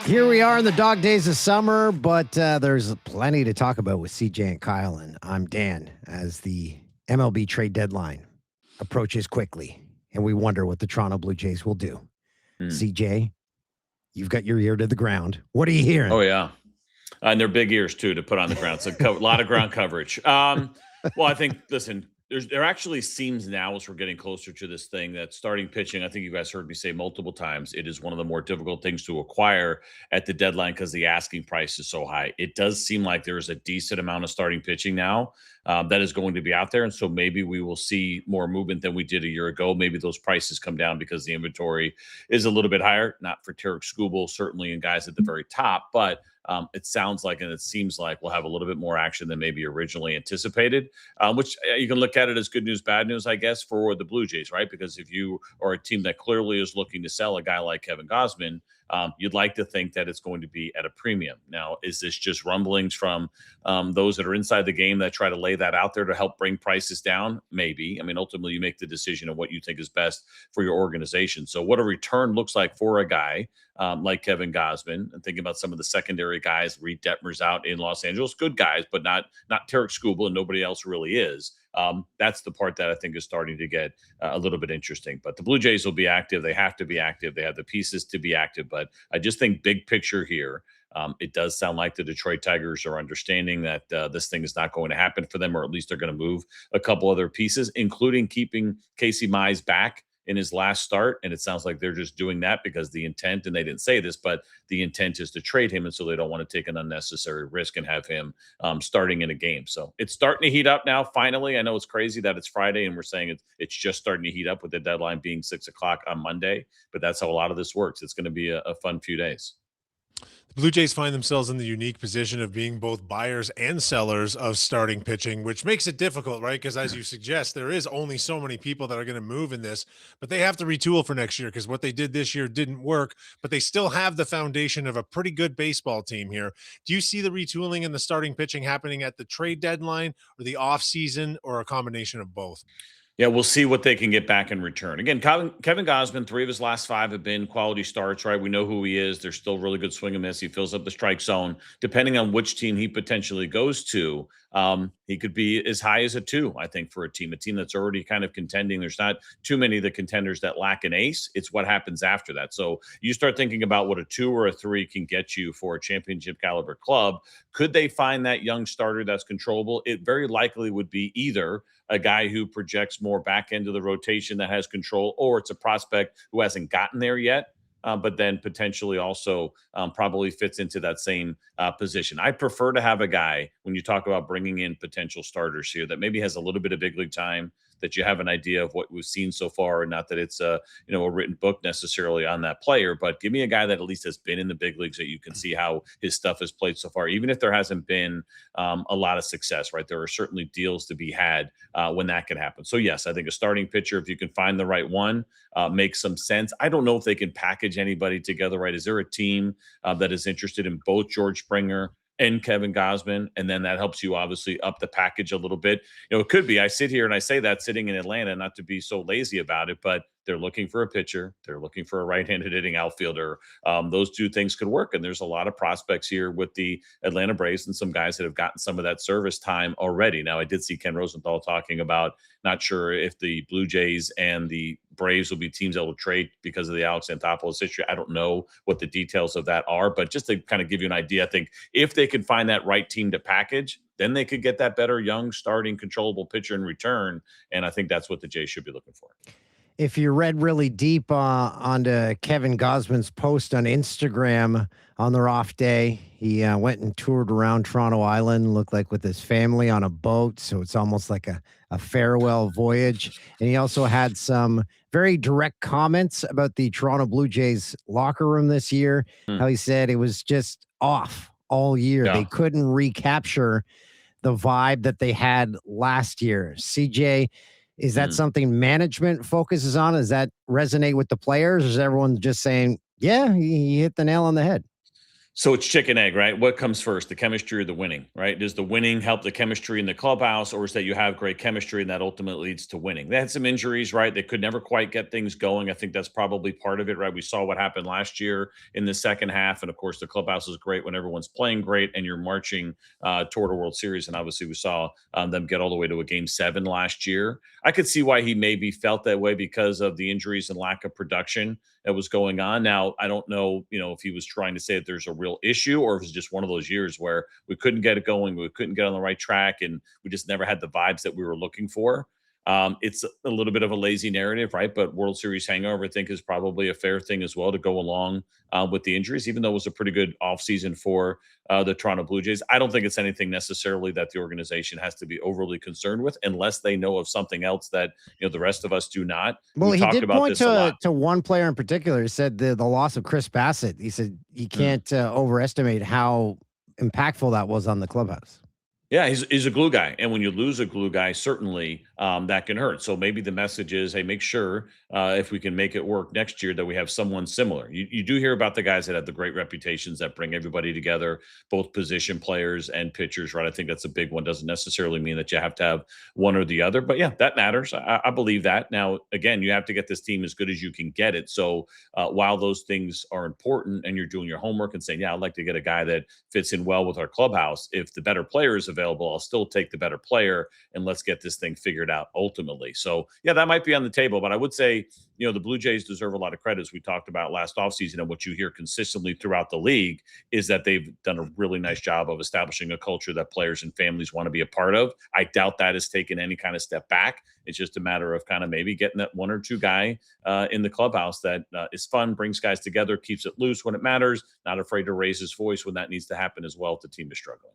Here we are in the dog days of summer, but there's plenty to talk about with CJ and Kyle. And I'm Dan as the MLB trade deadline approaches quickly. And we wonder what the Toronto Blue Jays will do. CJ, you've got your ear to the ground. What are you hearing? Oh, yeah. And they're big ears, too, to put on the ground. So a lot of ground coverage. Well, I think, listen, there actually seems now as we're getting closer to this thing that starting pitching, I think you guys heard me say multiple times, it is one of the more difficult things to acquire at the deadline because the asking price is so high. It does seem like there's a decent amount of starting pitching now that is going to be out there. And so maybe we will see more movement than we did a year ago. Maybe those prices come down because the inventory is a little bit higher, not for Tarek Skubal, certainly, and guys at the very top, but it sounds like and it seems like we'll have a little bit more action than maybe originally anticipated, which you can look at it as good news, bad news, I guess, for the Blue Jays, right? Because if you are a team that clearly is looking to sell a guy like Kevin Gausman, you'd like to think that it's going to be at a premium. Now, is this just rumblings from those that are inside the game that try to lay that out there to help bring prices down? Maybe. I mean, ultimately, you make the decision of what you think is best for your organization. So what a return looks like for a guy like Kevin Gausman, and thinking about some of the secondary guys, Reed Detmer's out in Los Angeles, good guys, but not Tarek Skubal, and nobody else really is. That's the part that I think is starting to get a little bit interesting. But the Blue Jays will be active. They have to be active. They have the pieces to be active. But I just think big picture here, it does sound like the Detroit Tigers are understanding that this thing is not going to happen for them, or at least they're going to move a couple other pieces, including keeping Casey Mize back in his last start. And it sounds like they're just doing that because the intent, and they didn't say this, but the intent is to trade him. And so they don't want to take an unnecessary risk and have him starting in a game. So it's starting to heat up now. Finally, I know it's crazy that it's Friday and we're saying it's just starting to heat up with the deadline being 6:00 on Monday, but that's how a lot of this works. It's going to be a fun few days. The Blue Jays find themselves in the unique position of being both buyers and sellers of starting pitching, which makes it difficult, right? Because as you suggest, there is only so many people that are going to move in this, but they have to retool for next year because what they did this year didn't work, but they still have the foundation of a pretty good baseball team here. Do you see the retooling and the starting pitching happening at the trade deadline or the offseason, or a combination of both? Yeah, we'll see what they can get back in return. Again, Kevin Gausman, 3 of his last 5 have been quality starts, right? We know who he is. There's still really good swing and miss. He fills up the strike zone. Depending on which team he potentially goes to, he could be as high as a 2, I think, for a team that's already kind of contending. There's not too many of the contenders that lack an ace. It's what happens after that. So you start thinking about what a 2 or a 3 can get you for a championship caliber club. Could they find that young starter that's controllable? It very likely would be either a guy who projects more back into the rotation that has control, or it's a prospect who hasn't gotten there yet, but then potentially also probably fits into that same position. I prefer to have a guy, when you talk about bringing in potential starters here, that maybe has a little bit of big league time, that you have an idea of what we've seen so far, and not that it's a written book necessarily on that player, but give me a guy that at least has been in the big leagues, that you can see how his stuff is played so far, even if there hasn't been a lot of success, right? There are certainly deals to be had when that can happen. So yes, I think a starting pitcher, if you can find the right one, makes some sense. I don't know if they can package anybody together, right? Is there a team that is interested in both George Springer and Kevin Gausman, and then that helps you obviously up the package a little bit? It could be, I sit here and I say that sitting in Atlanta, not to be so lazy about it, but they're looking for a pitcher. They're looking for a right-handed hitting outfielder. Those 2 things could work. And there's a lot of prospects here with the Atlanta Braves and some guys that have gotten some of that service time already. Now, I did see Ken Rosenthal talking about, not sure if the Blue Jays and the Braves will be teams that will trade because of the Alex Anthopoulos issue. I don't know what the details of that are, but just to kind of give you an idea, I think if they could find that right team to package, then they could get that better young starting controllable pitcher in return. And I think that's what the Jays should be looking for. If you read really deep onto Kevin Gausman's post on Instagram on their off day, he went and toured around Toronto Island, looked like with his family on a boat. So it's almost like a farewell voyage. And he also had some very direct comments about the Toronto Blue Jays locker room this year. How he said it was just off all year. Yeah. They couldn't recapture the vibe that they had last year. CJ, is that something management focuses on? Does that resonate with the players? Or is everyone just saying, yeah, he hit the nail on the head? So it's chicken egg, right? What comes first, the chemistry or the winning, right? Does the winning help the chemistry in the clubhouse, or is that you have great chemistry and that ultimately leads to winning? They had some injuries, right? They could never quite get things going. I think that's probably part of it, right? We saw what happened last year in the second half. And of course, the clubhouse is great when everyone's playing great and you're marching toward a World Series. And obviously, we saw them get all the way to a game 7 last year. I could see why he maybe felt that way because of the injuries and lack of production that was going on. Now, I don't know, if he was trying to say that there's a real issue or if it's just one of those years where we couldn't get it going, we couldn't get on the right track, and we just never had the vibes that we were looking for. It's a little bit of a lazy narrative, right? But World Series hangover, I think, is probably a fair thing as well to go along with the injuries, even though it was a pretty good offseason for the Toronto Blue Jays. I don't think it's anything necessarily that the organization has to be overly concerned with unless they know of something else that, the rest of us do not. Well, We he talked did about point this a lot. to one player in particular. He said the loss of Chris Bassett. He said you can't overestimate how impactful that was on the clubhouse. Yeah, he's a glue guy. And when you lose a glue guy, certainly that can hurt. So maybe the message is, hey, make sure if we can make it work next year that we have someone similar. You do hear about the guys that have the great reputations that bring everybody together, both position players and pitchers, right? I think that's a big one. Doesn't necessarily mean that you have to have one or the other. But yeah, that matters. I believe that. Now, again, you have to get this team as good as you can get it. So while those things are important and you're doing your homework and saying, yeah, I'd like to get a guy that fits in well with our clubhouse, if the better player is available, I'll still take the better player and let's get this thing figured out ultimately. So yeah, that might be on the table, but I would say, the Blue Jays deserve a lot of credit, as we talked about last offseason. And what you hear consistently throughout the league is that they've done a really nice job of establishing a culture that players and families want to be a part of. I doubt that has taken any kind of step back. It's just a matter of kind of maybe getting that one or two guy in the clubhouse that is fun, brings guys together, keeps it loose when it matters, not afraid to raise his voice when that needs to happen as well if the team is struggling.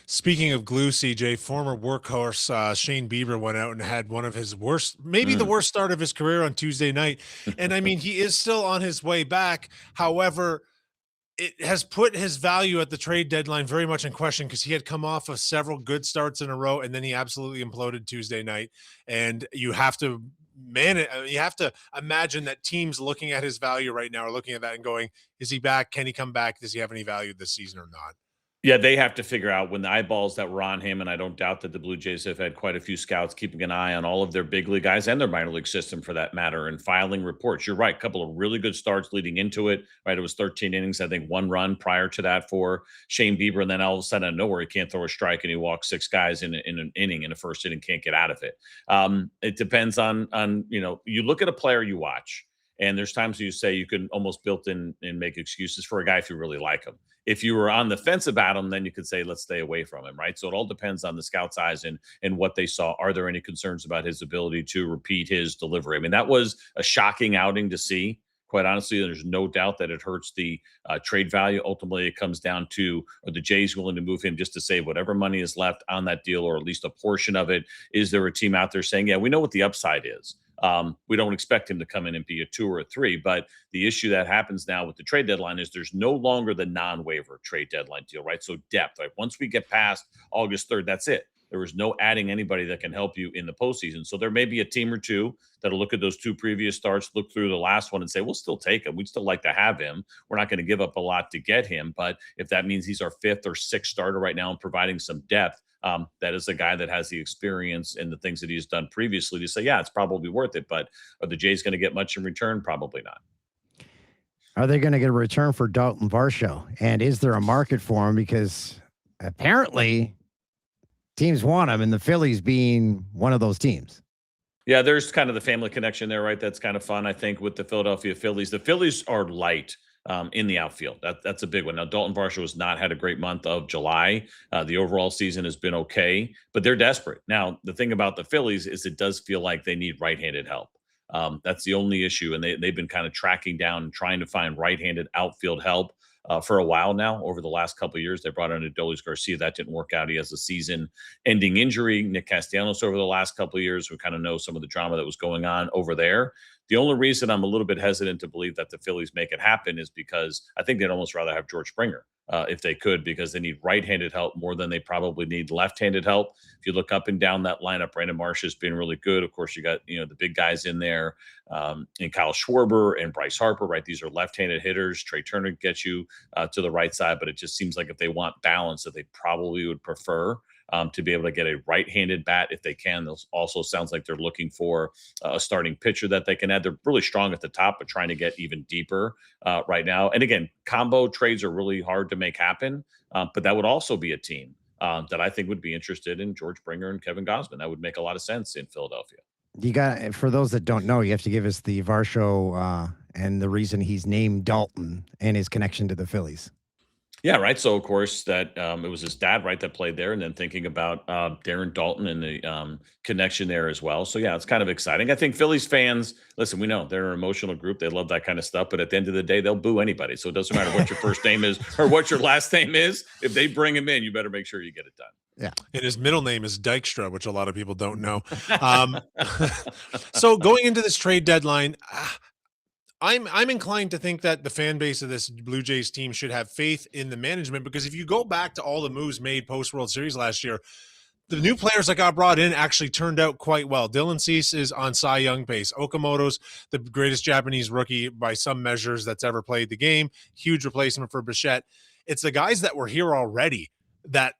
Speaking of glue, CJ, former workhorse Shane Bieber went out and had one of his worst, maybe the worst start of his career on Tuesday night. And I mean, he is still on his way back. However, it has put his value at the trade deadline very much in question because he had come off of several good starts in a row, and then he absolutely imploded Tuesday night. And you have to you have to imagine that teams looking at his value right now are looking at that and going, is he back? Can he come back? Does he have any value this season or not? Yeah, they have to figure out when the eyeballs that were on him, and I don't doubt that the Blue Jays have had quite a few scouts keeping an eye on all of their big league guys and their minor league system for that matter, and filing reports. You're right, a couple of really good starts leading into it, right? It was 13 innings, I think 1 run prior to that for Shane Bieber, and then all of a sudden out of nowhere, he can't throw a strike and he walks 6 guys in an inning, in the first inning, can't get out of it. It depends on you look at a player you watch, and there's times you say you can almost built in and make excuses for a guy if you really like him. If you were on the fence about him, then you could say, let's stay away from him, right? So it all depends on the scout's eyes and what they saw. Are there any concerns about his ability to repeat his delivery? I mean, that was a shocking outing to see. Quite honestly, there's no doubt that it hurts the trade value. Ultimately, it comes down to, are the Jays willing to move him just to save whatever money is left on that deal, or at least a portion of it? Is there a team out there saying, yeah, we know what the upside is. We don't expect him to come in and be a 2 or a 3, but the issue that happens now with the trade deadline is there's no longer the non-waiver trade deadline deal, right? So depth, right? Once we get past August 3rd, that's it. There was no adding anybody that can help you in the postseason. So there may be a team or two that'll look at those 2 previous starts, look through the last one and say, we'll still take him. We'd still like to have him. We're not going to give up a lot to get him. But if that means he's our 5th or 6th starter right now and providing some depth, that is a guy that has the experience and the things that he's done previously to say, yeah, it's probably worth it. But are the Jays going to get much in return? Probably not. Are they going to get a return for Daulton Varsho? And is there a market for him? Because apparently teams want him, and the Phillies being one of those teams. Yeah, there's kind of the family connection there, right? That's kind of fun, I think, with the Philadelphia Phillies. The Phillies are light in the outfield. That's a big one. Now, Daulton Varsho has not had a great month of July. The overall season has been okay, but they're desperate. Now, the thing about the Phillies is it does feel like they need right-handed help. That's the only issue, and they've been kind of tracking down and trying to find right-handed outfield help for a while now. Over the last couple of years, they brought in Adolis Garcia. That didn't work out. He has a season-ending injury. Nick Castellanos over the last couple of years, we kind of know some of the drama that was going on over there. The only reason I'm a little bit hesitant to believe that the Phillies make it happen is because I think they'd almost rather have George Springer if they could, because they need right-handed help more than they probably need left-handed help. If you look up and down that lineup, Brandon Marsh has been really good. Of course, you got the big guys in there, and Kyle Schwarber and Bryce Harper. Right, these are left-handed hitters. Trey Turner gets you to the right side, but it just seems like if they want balance, that they probably would prefer to be able to get a right-handed bat if they can. Those also sounds like they're looking for a starting pitcher that they can add. They're really strong at the top, but trying to get even deeper right now. And again, combo trades are really hard to make happen, but that would also be a team that I think would be interested in George Springer and Kevin Gausman. That would make a lot of sense in Philadelphia. You got, for those that don't know, you have to give us the Varsho and the reason he's named Daulton and his connection to the Phillies. Yeah, right. So, of course, that it was his dad, right, that played there, and then thinking about Darren Daulton and the connection there as well. So, yeah, it's kind of exciting. I think Phillies fans, listen, we know they're an emotional group. They love that kind of stuff. But at the end of the day, they'll boo anybody. So it doesn't matter what your first name is or what your last name is. If they bring him in, you better make sure you get it done. Yeah. And his middle name is Dykstra, which a lot of people don't know. So going into this trade deadline, I'm inclined to think that the fan base of this Blue Jays team should have faith in the management, because if you go back to all the moves made post World Series last year, the new players that got brought in actually turned out quite well. Dylan Cease is on Cy Young pace. Okamoto's the greatest Japanese rookie by some measures that's ever played the game. Huge replacement for Bichette. It's the guys that were here already that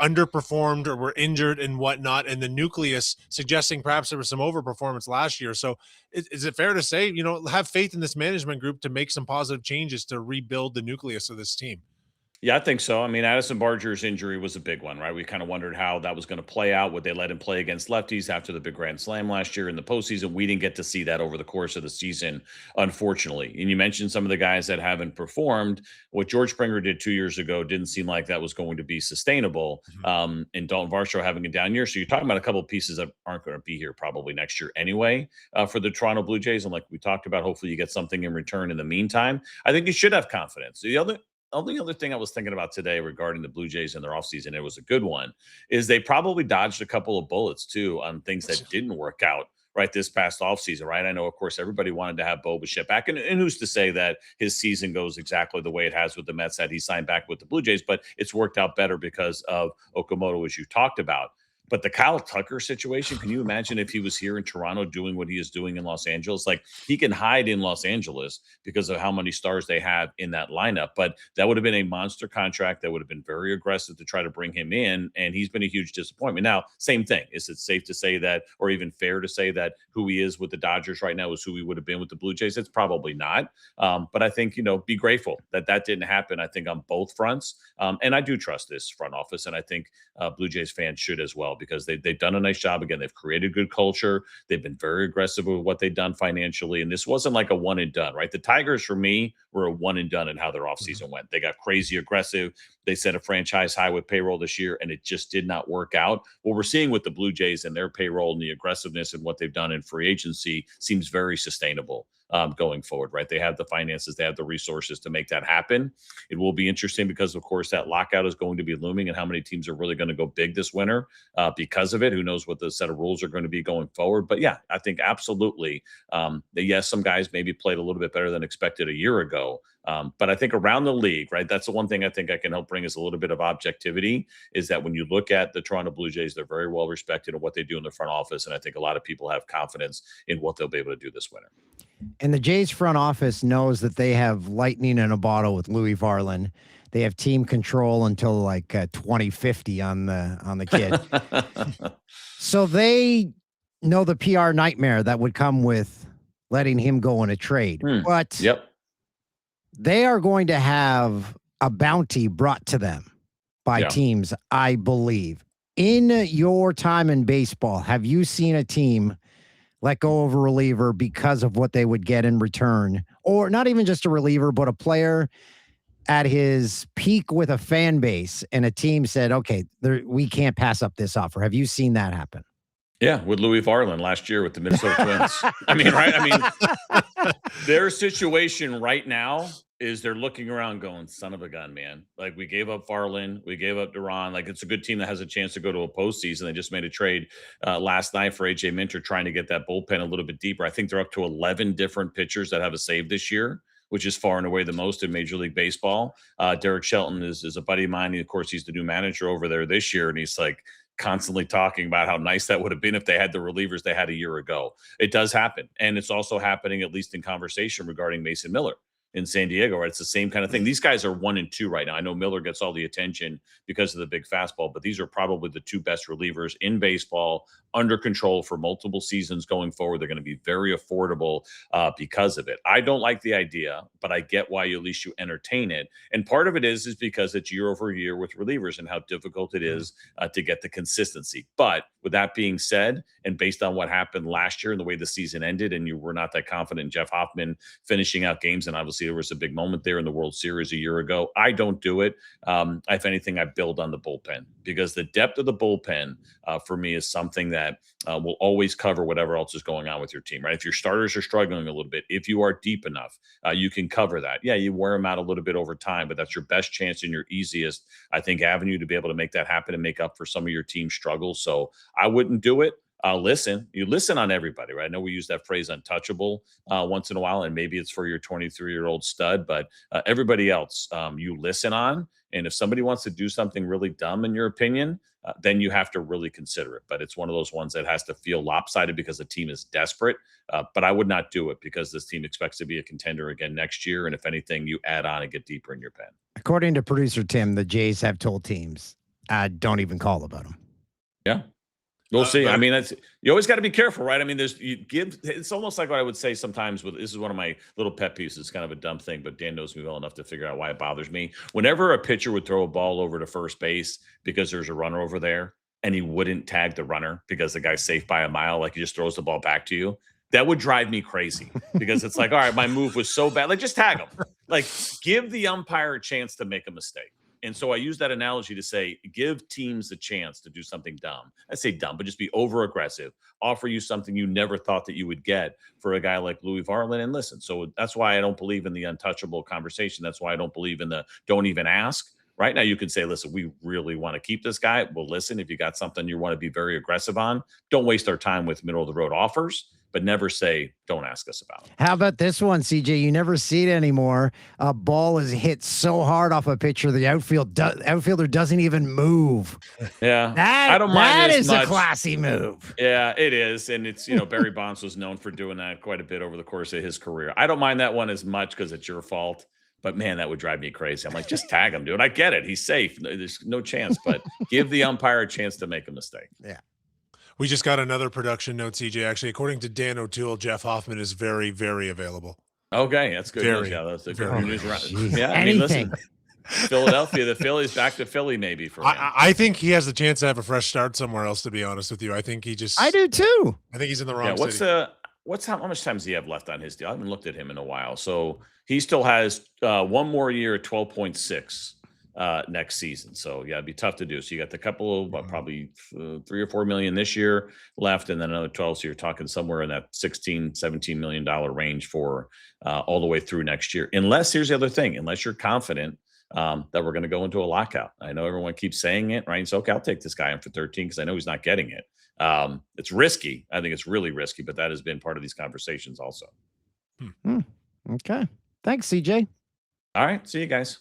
underperformed or were injured and whatnot, and the nucleus suggesting perhaps there was some overperformance last year. So is it fair to say, have faith in this management group to make some positive changes to rebuild the nucleus of this team? Yeah, I think so. I mean, Addison Barger's injury was a big one, right? We kind of wondered how that was going to play out. Would they let him play against lefties after the big Grand Slam last year in the postseason? We didn't get to see that over the course of the season, unfortunately. And you mentioned some of the guys that haven't performed. What George Springer did 2 years ago didn't seem like that was going to be sustainable. And Daulton Varsho having a down year. So you're talking about a couple of pieces that aren't going to be here probably next year anyway for the Toronto Blue Jays. And like we talked about, hopefully you get something in return in the meantime. I think you should have confidence. The only other thing I was thinking about today regarding the Blue Jays and their offseason, it was a good one, is they probably dodged a couple of bullets too on things that didn't work out right this past offseason, right? I know, of course, everybody wanted to have Bo Bichette back, and who's to say that his season goes exactly the way it has with the Mets had he signed back with the Blue Jays, but it's worked out better because of Okamoto, as you talked about. But the Kyle Tucker situation, can you imagine if he was here in Toronto doing what he is doing in Los Angeles? Like, he can hide in Los Angeles because of how many stars they have in that lineup. But that would have been a monster contract that would have been very aggressive to try to bring him in. And he's been a huge disappointment. Now, same thing. Is it safe to say that, or even fair to say that who he is with the Dodgers right now is who he would have been with the Blue Jays? It's probably not. But I think, be grateful that that didn't happen, I think, on both fronts. And I do trust this front office. And I think Blue Jays fans should as well, because they've done a nice job. Again, they've created good culture. They've been very aggressive with what they've done financially. And this wasn't like a one and done, right? The Tigers, for me, were a one and done in how their offseason went. They got crazy aggressive. They set a franchise high with payroll this year, and it just did not work out. What we're seeing with the Blue Jays and their payroll and the aggressiveness and what they've done in free agency seems very sustainable going forward, right? They have the finances, they have the resources to make that happen. It will be interesting because, of course, that lockout is going to be looming, and how many teams are really going to go big this winter because of it. Who knows what the set of rules are going to be going forward. But yeah, I think absolutely that, yes, some guys maybe played a little bit better than expected a year ago. But I think around the league, right, that's the one thing I think I can help bring is a little bit of objectivity, is that when you look at the Toronto Blue Jays, they're very well respected in what they do in the front office. And I think a lot of people have confidence in what they'll be able to do this winter. And the Jays front office knows that they have lightning in a bottle with Louis Varland. They have team control until like 2050 on the kid. So they know the PR nightmare that would come with letting him go in a trade. But they are going to have a bounty brought to them by teams, I believe. In your time in baseball, have you seen a team let go of a reliever because of what they would get in return? Or not even just a reliever, but a player at his peak with a fan base, and a team said, okay, we can't pass up this offer. Have you seen that happen? Yeah, with Louis Varland last year with the Minnesota Twins. I mean, right? I mean, their situation right now is they're looking around going, son of a gun, man. Like, we gave up Varland, we gave up Duran. Like, it's a good team that has a chance to go to a postseason. They just made a trade last night for AJ Minter, trying to get that bullpen a little bit deeper. I think they're up to 11 different pitchers that have a save this year, which is far and away the most in Major League Baseball. Derek Shelton is a buddy of mine. Of course, he's the new manager over there this year, and he's like constantly talking about how nice that would have been if they had the relievers they had a year ago. It does happen, and it's also happening, at least in conversation, regarding Mason Miller in San Diego, right? It's the same kind of thing. These guys are 1 and 2 right now. I know Miller gets all the attention because of the big fastball, but these are probably the 2 best relievers in baseball, under control for multiple seasons going forward. They're going to be very affordable because of it. I don't like the idea, but I get why at least you entertain it. And part of it is because it's year over year with relievers and how difficult it is to get the consistency. But with that being said, and based on what happened last year and the way the season ended, and you were not that confident in Jeff Hoffman finishing out games, and obviously there was a big moment there in the World Series a year ago, I don't do it. If anything, I build on the bullpen, because the depth of the bullpen for me is something that will always cover whatever else is going on with your team, right? If your starters are struggling a little bit, if you are deep enough, you can cover that. Yeah, you wear them out a little bit over time, but that's your best chance and your easiest, I think, avenue to be able to make that happen and make up for some of your team struggles. So I wouldn't do it. You listen on everybody, right? I know we use that phrase untouchable once in a while, and maybe it's for your 23-year-old stud, but everybody else you listen on. And if somebody wants to do something really dumb, in your opinion, then you have to really consider it. But it's one of those ones that has to feel lopsided because the team is desperate. But I would not do it, because this team expects to be a contender again next year. And if anything, you add on and get deeper in your pen. According to producer Tim, the Jays have told teams, don't even call about them. Yeah. We'll see. I mean, you always got to be careful, right? I mean, it's almost like what I would say sometimes this is one of my little pet peeves. It's kind of a dumb thing, but Dan knows me well enough to figure out why it bothers me. Whenever a pitcher would throw a ball over to first base because there's a runner over there, and he wouldn't tag the runner because the guy's safe by a mile, like he just throws the ball back to you, that would drive me crazy, because it's like, all right, my move was so bad. Like, just tag him. Like, give the umpire a chance to make a mistake. And so I use that analogy to say, give teams a chance to do something dumb. I say dumb, but just be over aggressive. Offer you something you never thought that you would get for a guy like Louis Varland. And listen, so that's why I don't believe in the untouchable conversation. That's why I don't believe in the don't even ask. Right now, you can say, listen, we really want to keep this guy. Well, listen, if you got something you want to be very aggressive on, don't waste our time with middle of the road offers, but never say, don't ask us about it. How about this one, CJ? You never see it anymore. A ball is hit so hard off a pitcher, the outfielder doesn't even move. Yeah. I don't mind that is much. A classy move. Yeah, it is. And it's, Barry Bonds was known for doing that quite a bit over the course of his career. I don't mind that one as much because it's your fault. But man, that would drive me crazy. I'm like, just tag him, dude. I get it. He's safe. There's no chance, but give the umpire a chance to make a mistake. Yeah. We just got another production note, CJ. Actually, according to Dan O'Toole, Jeff Hoffman is very, very available. Okay, that's good news. Yeah, that's good news. Yeah, I mean, listen, Philadelphia, the Phillies back to Philly maybe for him. I think he has the chance to have a fresh start somewhere else, to be honest with you. I think I do too. I think he's in the wrong city. How much time does he have left on his deal? I haven't looked at him in a while. So he still has one more year at 12.6 next season. So yeah, it'd be tough to do. So you got the couple of probably 3 or 4 million this year left, and then another 12. So you're talking somewhere in that 16, $17 million range for all the way through next year. Unless, here's the other thing, unless you're confident that we're going to go into a lockout. I know everyone keeps saying it, right? So, okay, I'll take this guy in for 13 because I know he's not getting it. It's risky. I think it's really risky, but that has been part of these conversations also. Okay. Thanks, CJ. All right. See you guys.